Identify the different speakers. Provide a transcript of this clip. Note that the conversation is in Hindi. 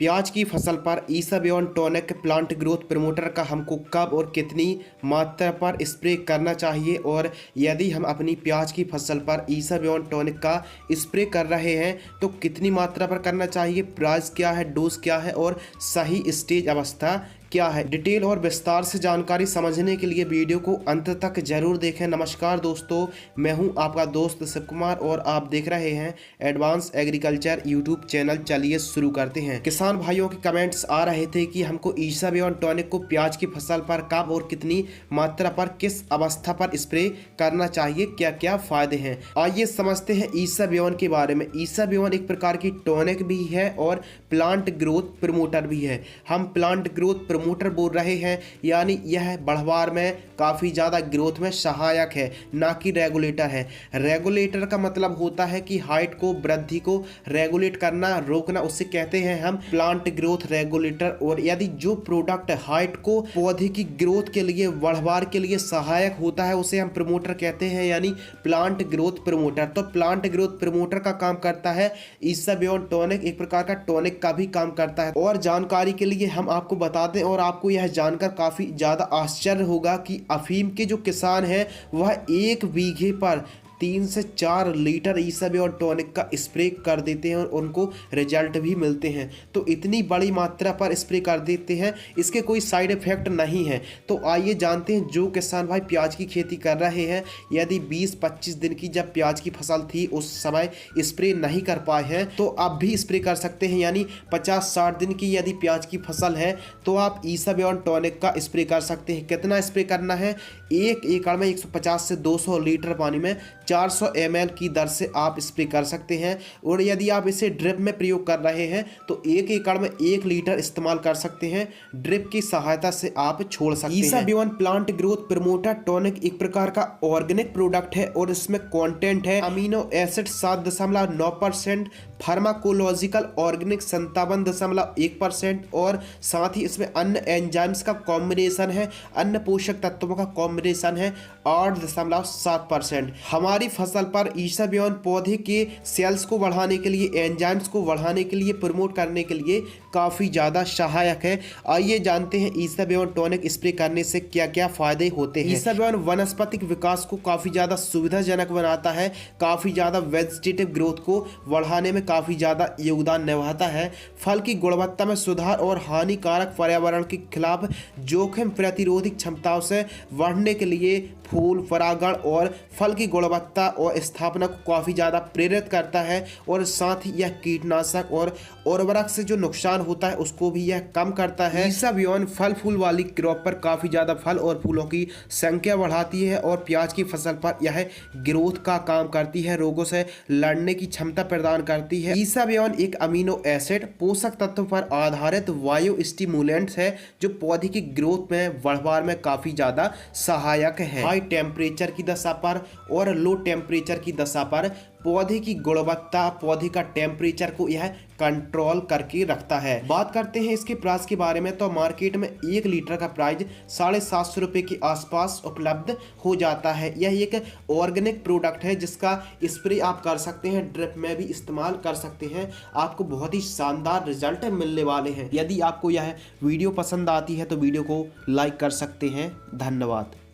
Speaker 1: प्याज की फसल पर ईसाबियोन टॉनिक प्लांट ग्रोथ प्रमोटर का हमको कब और कितनी मात्रा पर स्प्रे करना चाहिए, और यदि हम अपनी प्याज की फसल पर ईसाबियोन टॉनिक का स्प्रे कर रहे हैं तो कितनी मात्रा पर करना चाहिए, प्राइस क्या है, डोज क्या है और सही स्टेज अवस्था क्या है। डिटेल और विस्तार से जानकारी समझने के लिए वीडियो को अंत तक जरूर देखें। नमस्कार दोस्तों, मैं हूं आपका दोस्त शिव कुमार और आप देख रहे हैं एडवांस एग्रीकल्चर यूट्यूब चैनल। चलिए शुरू करते हैं। किसान भाइयों के कमेंट्स आ रहे थे कि हमको ईसाबियोन टॉनिक को प्याज की फसल पर कब और कितनी मात्रा पर किस अवस्था पर स्प्रे करना चाहिए, क्या क्या फायदे हैं। आइए समझते हैं ईसाबियोन के बारे में। ईसाबियोन एक प्रकार की टॉनिक भी है और प्लांट ग्रोथ प्रमोटर भी है। हम प्लांट ग्रोथ प्रमोटर बोल रहे हैं, यानी यह बढ़वार में काफ़ी ज़्यादा ग्रोथ में सहायक है, ना कि रेगुलेटर है। रेगुलेटर का मतलब होता है कि हाइट को, वृद्धि को रेगुलेट करना, रोकना, उससे कहते हैं हम प्लांट ग्रोथ रेगुलेटर। और यदि जो प्रोडक्ट हाइट को, पौधे की ग्रोथ के लिए, बढ़वार के लिए सहायक होता है, उसे हम प्रमोटर कहते हैं, यानी प्लांट ग्रोथ प्रमोटर। तो प्लांट ग्रोथ प्रमोटर का काम करता है ईसाबियोन टॉनिक, एक प्रकार का टॉनिक का भी काम करता है। और जानकारी के लिए हम आपको बता दें, और आपको यह जानकर काफ़ी ज़्यादा आश्चर्य होगा कि अफीम के जो किसान हैं वह 1 बीघे पर 3 से 4 लीटर ईसाबियोन टॉनिक का स्प्रे कर देते हैं और उनको रिजल्ट भी मिलते हैं। तो इतनी बड़ी मात्रा पर स्प्रे कर देते हैं, इसके कोई साइड इफेक्ट नहीं है। तो आइए जानते हैं, जो किसान भाई प्याज की खेती कर रहे हैं, यदि 20-25 दिन की जब प्याज की फसल थी उस समय स्प्रे नहीं कर पाए हैं तो आप भी स्प्रे कर सकते हैं। यानी 50-60 दिन की यदि प्याज की फसल है तो आप ईसाबियोन टॉनिक का स्प्रे कर सकते हैं। कितना स्प्रे करना है? 1 एकड़ में 150 से 200 लीटर पानी में 400 ml की दर से आप स्प्रे कर सकते हैं। और यदि आप इसे ड्रिप में प्रयोग कर रहे हैं तो 1 एकड़ में 1 लीटर इस्तेमाल कर सकते हैं। ड्रिप की सहायता से आप छोड़ सकते हैं। ईसाबियोन प्लांट ग्रोथ प्रमोटर टॉनिक एक प्रकार का ऑर्गेनिक प्रोडक्ट है और इसमें कंटेंट है अमीनो एसिड 7.9%, फार्माकोलॉजिकल ऑर्गेनिक 57.1% और साथ ही इसमें अन्य एंजाइम्स का कॉम्बिनेशन है, अन्य पोषक तत्वों का कॉम्बिनेशन है 8.7%। हमारी फसल पर ईसाबियोन पौधे के सेल्स को बढ़ाने के लिए, एंजाइम्स को बढ़ाने के लिए, प्रमोट करने के लिए काफ़ी ज़्यादा सहायक है। आइए जानते हैं ईसाबियोन टॉनिक स्प्रे करने से क्या क्या फायदे होते हैं। ईसाबियोन वनस्पतिक विकास को काफ़ी ज़्यादा सुविधाजनक बनाता है, काफ़ी ज़्यादा वेजिटेटिव ग्रोथ को बढ़ाने में काफ़ी ज़्यादा योगदान निभाता है। फल की गुणवत्ता में सुधार और हानिकारक पर्यावरण के खिलाफ जोखिम प्रतिरोधी क्षमताओं से बढ़ने के लिए फूल, परागण और फल की गुणवत्ता और स्थापना को काफ़ी ज़्यादा प्रेरित करता है। और साथ ही यह कीटनाशक और उर्वरक से जो नुकसान होता है उसको भी यह कम करता है। ईसाबियोन फल फूल वाली क्रॉप पर काफ़ी ज़्यादा फल और फूलों की संख्या बढ़ाती है और प्याज की फसल पर यह ग्रोथ का काम करती है, रोगों से लड़ने की क्षमता प्रदान करती है। ईसाबियोन एक अमीनो एसिड पोषक तत्व पर आधारित वायु स्टिमुलेंट्स है जो पौधे की ग्रोथ में, बढ़वार में काफ़ी ज़्यादा सहायक है। हाई टेम्परेचर की दशा पर और लो टेम्परेचर की दशा पर पौधे की गुणवत्ता, पौधे का टेम्परेचर को यह कंट्रोल करके रखता है। बात करते हैं इसके प्राइस के बारे में, तो मार्केट में 1 लीटर का प्राइस 750 रुपये के आसपास उपलब्ध हो जाता है। यह एक ऑर्गेनिक प्रोडक्ट है जिसका स्प्रे आप कर सकते हैं, ड्रिप में भी इस्तेमाल कर सकते हैं। आपको बहुत ही शानदार रिजल्ट मिलने वाले हैं। यदि आपको यह वीडियो पसंद आती है तो वीडियो को लाइक कर सकते हैं। धन्यवाद।